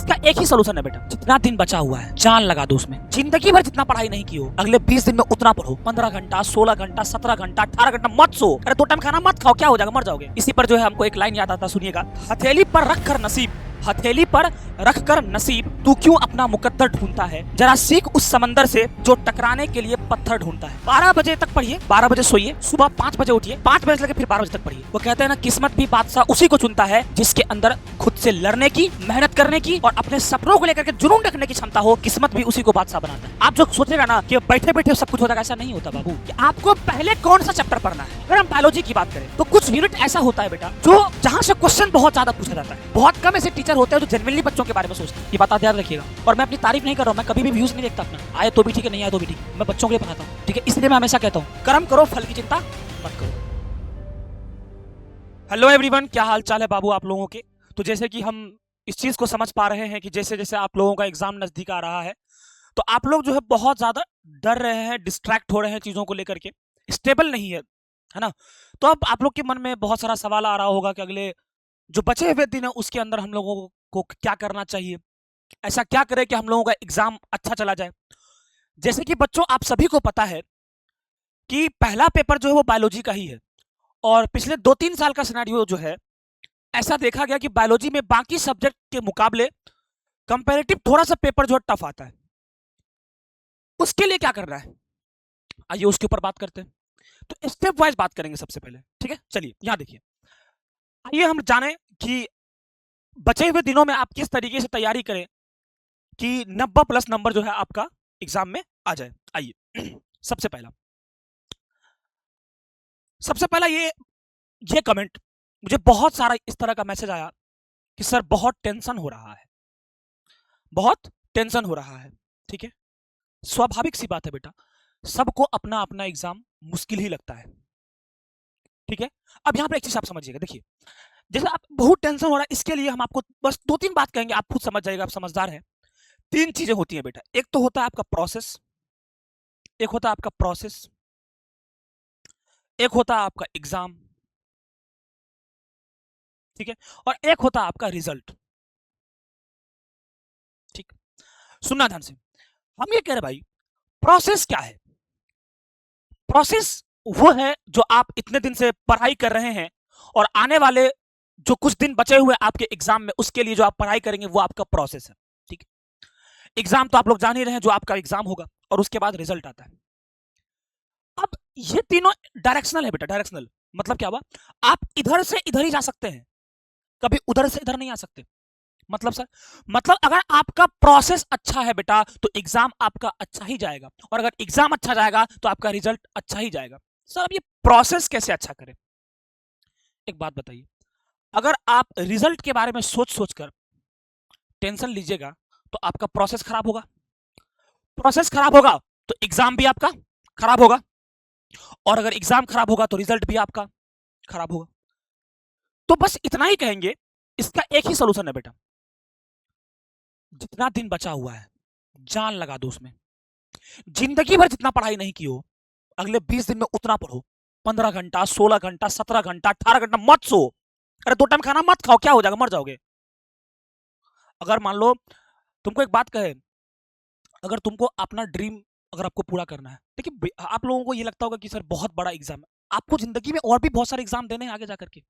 इसका एक ही सोल्यूशन है बेटा, जितना दिन बचा हुआ है जान लगा दो उसमें। जिंदगी भर जितना पढ़ाई नहीं की हो, अगले 20 दिन में उतना पढ़ो। 15 घंटा, 16 घंटा, 17 घंटा, 18 घंटा मत सो। अरे 2 टाइम खाना मत खाओ, क्या हो जाएगा, मर जाओगे। इसी पर जो है हमको एक लाइन याद आता, सुनिएगा। हथेली पर रख कर नसीब, हथेली पर रख कर नसीब, तू क्यों अपना मुकद्दर ढूंढता है, जरा सीख उस समंदर से जो टकराने के लिए पत्थर ढूंढता है। 12 बजे तक पढ़िए, 12 बजे सोइए, सुबह 5 बजे उठिए, 5 बजे से लेकर फिर 12 बजे तक पढ़िए। वो कहते हैं ना, किस्मत भी बादशाह उसी को चुनता है जिसके अंदर खुद से लड़ने की, मेहनत करने की और अपने सपनों को लेकर के जुनून रखने की क्षमता हो। किस्मत भी उसी को बादशाह बनाता है। आप जो सोचेगा ना कि बैठे बैठे सब कुछ हो जाएगा, ऐसा नहीं होता बाबू। कि आपको पहले कौन सा चैप्टर पढ़ना है। अगर हम बायोलॉजी की बात करें तो कुछ यूनिट ऐसा होता है बेटा जो जहां से क्वेश्चन बहुत ज्यादा पूछा जाता है। बहुत कम ऐसे टीचर होते हैं जो जेन्युइनली बच्चों के बारे में सोचते हैं। ये बात ध्यान रखिएगा। और मैं अपनी तारीफ नहीं कर रहा हूँ, मैं कभी भी व्यूज नहीं देखता अपना, आए तो भी ठीक है, नहीं आए तो भी ठीक, मैं बच्चों के लिए पढ़ाता हूँ, ठीक है। इसलिए मैं हमेशा कहता हूँ, कर्म करो, फल की चिंता मत करो। हेलो एवरीवन, क्या हाल चाल है बाबू आप लोगों के। तो जैसे कि हम इस चीज को समझ पा रहे हैं कि जैसे जैसे आप लोगों का एग्जाम नजदीक आ रहा है तो आप लोग जो है बहुत ज्यादा डर रहे हैं, डिस्ट्रैक्ट हो रहे हैं चीजों को लेकर के, स्टेबल नहीं है ना। तो अब आप लोग के मन में बहुत सारा सवाल आ रहा होगा कि अगले जो बचे हुए दिन है उसके अंदर हम लोगों को क्या करना चाहिए, ऐसा क्या करें कि हम लोगों का एग्जाम अच्छा चला जाए। जैसे कि बच्चों आप सभी को पता है कि पहला पेपर जो है वो बायोलॉजी का ही है और पिछले 2-3 साल का सिनेरियो जो है ऐसा देखा गया कि बायोलॉजी में बाकी सब्जेक्ट के मुकाबले कंपैरेटिव थोड़ा सा पेपर जो है टफ आता है। उसके लिए क्या करना है, आइए उसके ऊपर बात करते हैं। तो स्टेप वाइज बात करेंगे सबसे पहले, ठीक है। चलिए यहां देखिए, आइए हम जाने कि बचे हुए दिनों में आप किस तरीके से तैयारी करें कि 90+ नंबर जो है आपका एग्जाम में आ जाए। आइए सबसे पहला ये कमेंट, मुझे बहुत सारा इस तरह का मैसेज आया कि सर बहुत टेंशन हो रहा है, बहुत टेंशन हो रहा है। ठीक है, स्वाभाविक सी बात है बेटा, सबको अपना अपना एग्जाम मुश्किल ही लगता है। ठीक है, अब यहां पर एक चीज आप समझिएगा, देखिए जैसे आप बहुत टेंशन हो रहा है, इसके लिए हम आपको बस 2-3 बात कहेंगे, आप खुद समझ जाइएगा, आप समझदार हैं। 3 चीजें होती हैं बेटा, एक तो होता है आपका प्रोसेस, एक होता है आपका प्रोसेस, एक होता है आपका एग्जाम, ठीक है, और एक होता है आपका रिजल्ट। ठीक, सुनना ध्यान से, हम ये कह रहे भाई प्रोसेस क्या है। प्रोसेस वो है जो आप इतने दिन से पढ़ाई कर रहे हैं और आने वाले जो कुछ दिन बचे हुए आपके एग्जाम में उसके लिए जो आप पढ़ाई करेंगे वो आपका प्रोसेस है। ठीक है, एग्जाम तो आप लोग जान ही रहे हैं, जो आपका एग्जाम होगा और उसके बाद रिजल्ट आता है। अब ये तीनों डायरेक्शनल है बेटा, डायरेक्शनल मतलब क्या हुआ, आप इधर से इधर ही जा सकते हैं, कभी उधर से इधर नहीं आ सकते। मतलब सर, मतलब अगर आपका प्रोसेस अच्छा है बेटा तो एग्जाम आपका अच्छा ही जाएगा, और अगर एग्जाम अच्छा जाएगा तो आपका रिजल्ट अच्छा ही जाएगा। सर अब ये प्रोसेस कैसे अच्छा करें, एक बात बताइए। अगर आप रिजल्ट के बारे में सोच सोच कर टेंशन लीजिएगा तो आपका प्रोसेस खराब होगा, प्रोसेस खराब होगा तो एग्जाम भी आपका खराब होगा, और अगर एग्जाम खराब होगा तो रिजल्ट भी आपका खराब होगा। तो बस इतना ही कहेंगे, इसका एक ही सोल्यूशन है बेटा, जितना दिन बचा हुआ है जान लगा दो उसमें। जिंदगी भर जितना पढ़ाई नहीं की हो, अगले 20 दिन में उतना पढ़ो। 15 घंटा, 16 घंटा, 17 घंटा, 18 घंटा मत सो। अरे 2 टाइम खाना मत खाओ, क्या हो जाएगा, मर जाओगे। अगर मान लो तुमको एक बात कहे, अगर तुमको अपना ड्रीम अगर आपको पूरा करना है, देखिए आप लोगों को ये लगता होगा कि सर बहुत बड़ा एग्जाम है, आपको जिंदगी में और भी बहुत सारे एग्जाम देने हैं आगे जाकर के।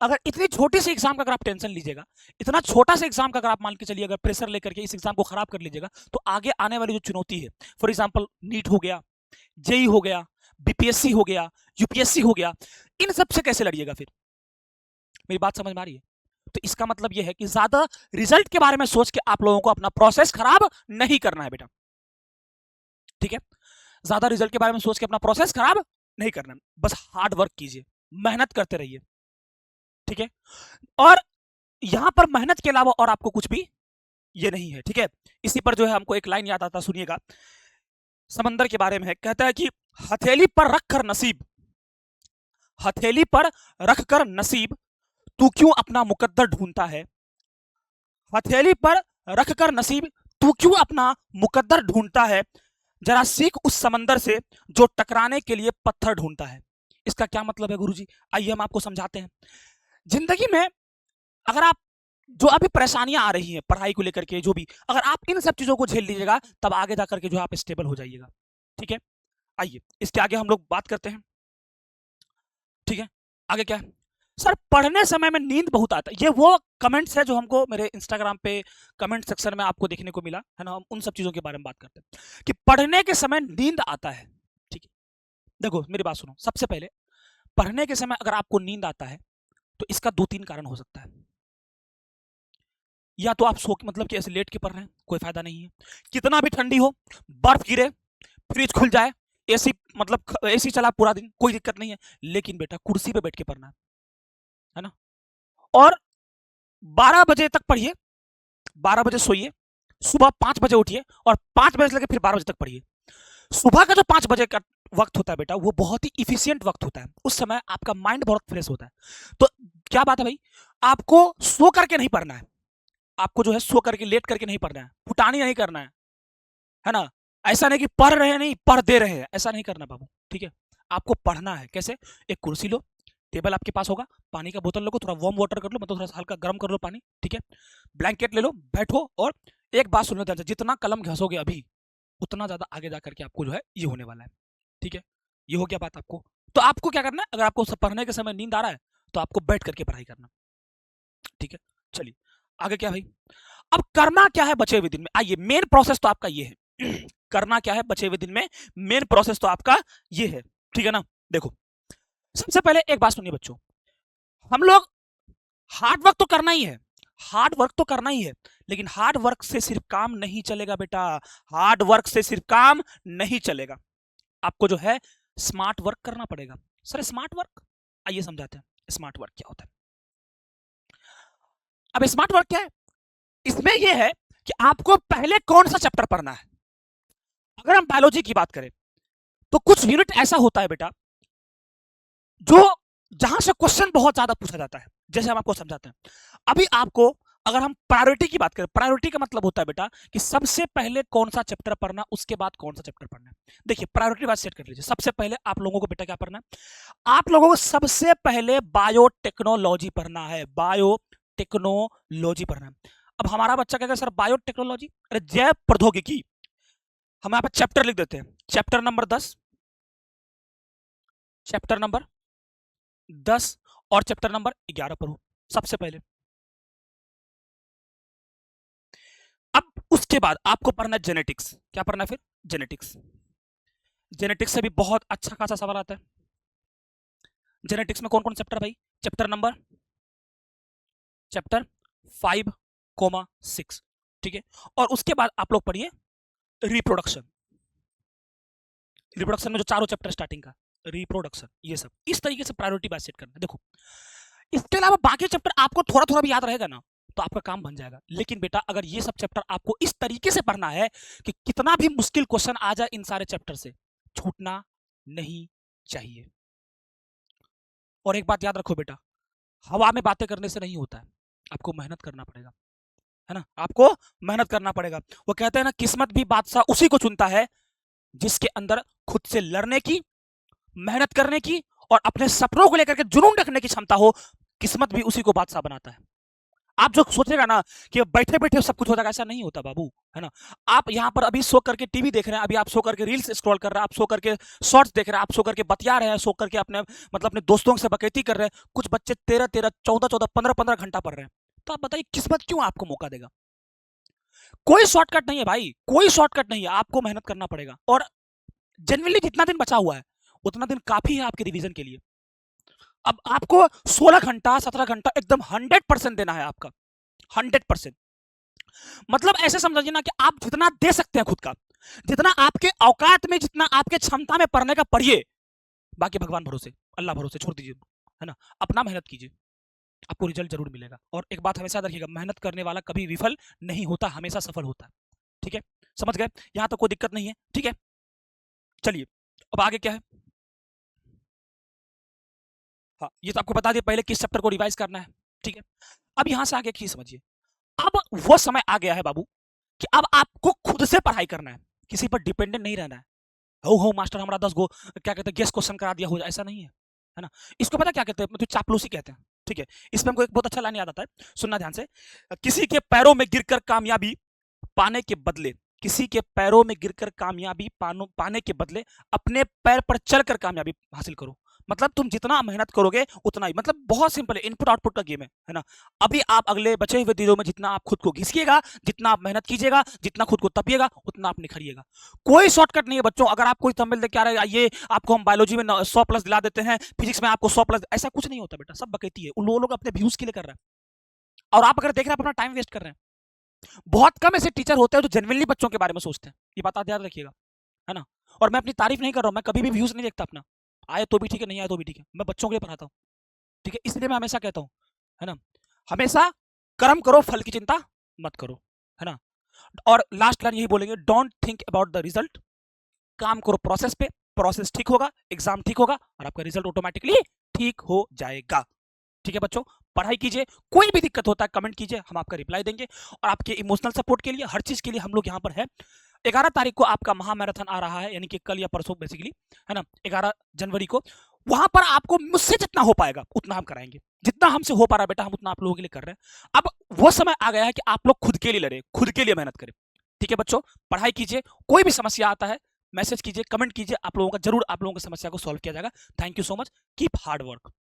अगर इतनी छोटी सी एग्जाम का अगर आप टेंशन लीजिएगा, इतना छोटा सा एग्जाम का अगर आप मान के चलिए अगर प्रेशर लेकर के इस एग्जाम को खराब कर लीजिएगा, तो आगे आने वाली जो चुनौती है, फॉर एग्जाम्पल नीट हो गया, जेई हो गया, बीपीएससी हो गया, यूपीएससी हो गया, इन सब से कैसे लड़िएगा फिर। मेरी बात समझ में आ रही है। तो इसका मतलब यह है कि ज्यादा रिजल्ट के बारे में सोच के आप लोगों को अपना प्रोसेस खराब नहीं करना है बेटा। ठीक है, ज्यादा रिजल्ट के बारे में सोच के अपना प्रोसेस खराब नहीं करना है, बस हार्ड वर्क कीजिए, मेहनत करते रहिए। ठीक है, और यहां पर मेहनत के अलावा और आपको कुछ भी ये नहीं है। ठीक है, इसी पर जो है हमको एक लाइन याद आता, सुनिएगा। समंदर के बारे में है, कहता है कि हथेली पर रख कर नसीब, हथेली पर रख कर नसीब, तू क्यों अपना मुकद्दर ढूंढता है। हथेली पर रख कर नसीब, तू क्यों अपना मुकद्दर ढूंढता है, जरा सीख उस समंदर से जो टकराने के लिए पत्थर ढूंढता है। इसका क्या मतलब है गुरुजी, आइए हम आपको समझाते हैं। जिंदगी में अगर आप जो अभी परेशानियां आ रही हैं पढ़ाई को लेकर के, जो भी, अगर आप इन सब चीजों को झेल लीजिएगा तब आगे जाकर के जो है आप स्टेबल हो जाइएगा। ठीक है, आइए इसके आगे हम लोग बात करते हैं। ठीक है, आगे क्या है सर, पढ़ने समय में नींद बहुत आता है। ये वो कमेंट्स है जो हमको मेरे इंस्टाग्राम पे कमेंट सेक्शन में आपको देखने को मिला है ना। हम उन सब चीजों के बारे में बात करते हैं कि पढ़ने के समय नींद आता है। ठीक है, देखो मेरी बात सुनो, सबसे पहले पढ़ने के समय अगर आपको नींद आता है तो इसका 2-3 कारण हो सकता है। या तो आप सो के मतलब कि ऐसे लेट के पढ़ रहे हैं, कोई फायदा नहीं है। कितना भी ठंडी हो, बर्फ गिरे, फ्रिज खुल जाए, एसी मतलब एसी चला पूरा दिन, कोई दिक्कत नहीं है, लेकिन बेटा कुर्सी पे बैठ के पढ़ना है ना। और 12 बजे तक पढ़िए, 12 बजे सोइए, सुबह 5 बजे उठिए और 5 बजे से लेकर फिर 12 बजे तक पढ़िए। सुबह का जो 5 बजे का वक्त होता है बेटा, वो बहुत ही इफिशियंट वक्त होता है। उस समय आपका माइंड बहुत फ्रेश होता है। तो क्या बात है भाई, आपको सो करके नहीं पढ़ना है, आपको जो है सो करके लेट करके नहीं पढ़ना है, फुटानी नहीं करना है ना। ऐसा नहीं कि पढ़ रहे हैं नहीं पढ़ दे रहे हैं, ऐसा नहीं करना बाबू। ठीक है, आपको पढ़ना है कैसे, एक कुर्सी लो, टेबल आपके पास होगा, पानी का बोतल लो, थोड़ा वार्म वाटर कर लो, मतलब थोड़ा सा हल्का गर्म कर लो पानी। ठीक है, ब्लैंकेट ले लो, बैठो और एक बात सुनने ध्यान से, जितना कलम घसोगे अभी उतना ज्यादा आगे जाकर के आपको जो है ये होने वाला है। ठीक है, ये हो गया बात आपको। तो आपको क्या करना है, अगर आपको पढ़ने के समय नींद आ रहा है तो आपको बैठ करके पढ़ाई करना। ठीक है, चलिए आगे क्या भाई, अब करना क्या है बचे हुए दिन में। आइए मेन प्रोसेस तो आपका ये है करना क्या है बचे हुए दिन में, मेन प्रोसेस तो आपका ये है। ठीक है ना, देखो सबसे पहले एक बात सुनिए बच्चों, हम लोग हार्ड वर्क तो करना ही है, हार्ड वर्क तो करना ही है, लेकिन हार्ड वर्क से सिर्फ काम नहीं चलेगा बेटा, हार्ड वर्क से सिर्फ काम नहीं चलेगा, आपको जो है स्मार्ट वर्क करना पड़ेगा। सर स्मार्ट वर्क, आइए समझाते हैं स्मार्ट वर्क क्या होता है। अब स्मार्ट वर्क क्या है, इसमें यह है कि आपको पहले कौन सा चैप्टर पढ़ना है। अगर हम बायोलॉजी की बात करें तो कुछ यूनिट ऐसा होता है बेटा जो जहां से क्वेश्चन बहुत ज्यादा पूछा जाता है, जैसे हम आपको समझाते हैं। अभी आपको अगर हम प्रायोरिटी की बात करें, प्रायोरिटी का मतलब होता है बेटा कि सबसे पहले कौन सा चैप्टर पढ़ना, उसके बाद कौन सा चैप्टर पढ़ना है। देखिए प्रायोरिटी बात सेट कर लीजिए, सबसे पहले आप लोगों को बेटा क्या पढ़ना है, आप लोगों को सबसे पहले बायोटेक्नोलॉजी पढ़ना है, बायोटेक्नोलॉजी पढ़ना है। अब हमारा बच्चा कहेगा सर बायोटेक्नोलॉजी, अरे जैव प्रौद्योगिकी, हम यहाँ पे चैप्टर लिख देते हैं, चैप्टर नंबर 10, चैप्टर नंबर 10 और चैप्टर नंबर 11 पढ़ो सबसे पहले। अब उसके बाद आपको पढ़ना है जेनेटिक्स, क्या पढ़ना है फिर, जेनेटिक्स। जेनेटिक्स से भी बहुत अच्छा खासा सवाल आता है। जेनेटिक्स में कौन कौन चैप्टर भाई, चैप्टर 5,6। ठीक है, और उसके बाद आप लोग पढ़िए रिप्रोडक्शन, रिप्रोडक्शन में जो चारों चैप्टर स्टार्टिंग का, रिप्रोडक्शन, ये सब इस तरीके से प्रायोरिटी बात सेट करना है। देखो इसके अलावा बाकी चैप्टर आपको थोड़ा थोड़ा भी याद रहेगा ना तो आपका काम बन जाएगा, लेकिन बेटा अगर ये सब चैप्टर आपको इस तरीके से पढ़ना है कि कितना भी मुश्किल क्वेश्चन आ जाए इन सारे चैप्टर से छूटना नहीं चाहिए। और एक बात याद रखो बेटा, हवा में बातें करने से नहीं होता है, आपको मेहनत करना पड़ेगा, है ना, आपको मेहनत करना पड़ेगा। वो कहते हैं ना किस्मत भी बादशाह उसी को चुनता है जिसके अंदर खुद से लड़ने की, मेहनत करने की और अपने सपनों को लेकर के जुनून रखने की क्षमता हो, किस्मत भी उसी को बादशाह बनाता है। आप जो सोचेगा ना कि बैठे बैठे सब कुछ हो जाएगा, ऐसा नहीं होता बाबू, है ना। आप यहाँ पर अभी सो करके टीवी देख रहे हैं, अभी आप सो करके रील्स स्क्रॉल कर रहे हैं, आप सो करके शॉर्ट्स देख रहे हैं, आप सो करके बतिया रहे हैं, सो करके अपने मतलब अपने दोस्तों से बकैती कर रहे हैं। कुछ बच्चे 13-13, 14-14, 15-15 घंटा पढ़ रहे हैं। तो आप बताइए किस्मत क्यों आपको मौका देगा। कोई शॉर्टकट नहीं है भाई, कोई शॉर्टकट नहीं है, आपको मेहनत करना पड़ेगा। और जनरली जितना दिन बचा हुआ है उतना दिन काफी है आपके रिवीजन के लिए। अब आपको 16 घंटा 17 घंटा एकदम 100% देना है आपका, 100%। मतलब ऐसे समझिए ना कि आप जितना दे सकते हैं खुद का, जितना आपके औकात में, जितना आपके क्षमता में पढ़ने का पढ़िए, बाकी भगवान भरोसे, अल्लाह भरोसे छोड़ दीजिए, है ना। अपना मेहनत कीजिए, आपको रिजल्ट जरूर मिलेगा। और एक बात हमेशा रखिएगा, मेहनत करने वाला कभी विफल नहीं होता, हमेशा सफल होता है। ठीक है, समझ गए, यहां तक कोई दिक्कत नहीं है। ठीक है, चलिए अब आगे क्या है। हाँ ये तो आपको बता दिया पहले किस चैप्टर को रिवाइज करना है। ठीक है, अब यहां से आगे की समझिए, अब वो समय आ गया है बाबू कि अब आपको खुद से पढ़ाई करना है, किसी पर डिपेंडेंट नहीं रहना है। हो मास्टर हमारा 10 गो क्या कहते हैं गेस क्वेश्चन करा दिया हो जाए, ऐसा नहीं है, है ना। इसको पता क्या कहते हैं, मतलब चापलूसी कहते हैं। ठीक है, इसमें हमको एक बहुत अच्छा लाइन याद आता है, सुनना ध्यान से। किसी के पैरों में गिरकर कामयाबी पाने के बदले, किसी के पैरों में गिरकर कामयाबी पाने के बदले अपने पैर पर चलकर कामयाबी हासिल करो। मतलब तुम जितना मेहनत करोगे उतना ही, मतलब बहुत सिंपल है, इनपुट आउटपुट का गेम है ना। अभी आप अगले बचे हुए दिनों में जितना आप खुद को घिसकिएगा, जितना आप मेहनत कीजिएगा, जितना खुद को तपिएगा, उतना आप निखरिएगा। कोई शॉर्टकट नहीं है बच्चों। अगर आप कोई थंबनेल देख के आ रहे हैं ये आपको हम बायोलॉजी में 100+ दिला देते हैं, फिजिक्स में आपको 100+, ऐसा कुछ नहीं होता बेटा, सब बकैती है। उन लोग अपने व्यूज के लिए कर रहे हैं, और आप अगर देख रहे हैं अपना टाइम वेस्ट कर रहे हैं। बहुत कम ऐसे टीचर होते हैं जो जेन्युइनली बच्चों के बारे में सोचते हैं, ये बात आप याद रखिएगा, है ना। और मैं अपनी तारीफ नहीं कर रहा हूं, मैं कभी भी व्यूज नहीं देखता अपना, आए तो भी ठीक है, नहीं आए तो भी ठीक है, मैं बच्चों के लिए पढ़ाता हूं, ठीक है। इसलिए मैं हमेशा कहता हूं, है ना, हमेशा कर्म करो, फल की चिंता मत करो, है ना। और लास्ट लाइन यही बोलेंगे, don't think about the result, काम करो प्रोसेस पे, प्रोसेस ठीक होगा, एग्जाम ठीक होगा, और आपका रिजल्ट ऑटोमेटिकली ठीक हो जाएगा। ठीक है बच्चों, पढ़ाई कीजिए, कोई भी दिक्कत होता है कमेंट कीजिए, हम आपका रिप्लाई देंगे। और आपके इमोशनल सपोर्ट के लिए, हर चीज के लिए हम लोग यहाँ पर है। 11 तारीख को आपका महामैराथन आ रहा है, यानी कि कल या परसों बेसिकली, है ना, 11 जनवरी को। वहां पर आपको मुझसे जितना हो पाएगा उतना हम कराएंगे, जितना हमसे हो पा रहा है बेटा हम उतना आप लोगों के लिए कर रहे हैं। अब वो समय आ गया है कि आप लोग खुद के लिए लड़े, खुद के लिए मेहनत करें। ठीक है बच्चों, पढ़ाई कीजिए, कोई भी समस्या आता है मैसेज कीजिए, कमेंट कीजिए, आप लोगों का जरूर, आप लोगों की समस्या को सॉल्व किया जाएगा। Thank you so much, keep hard work.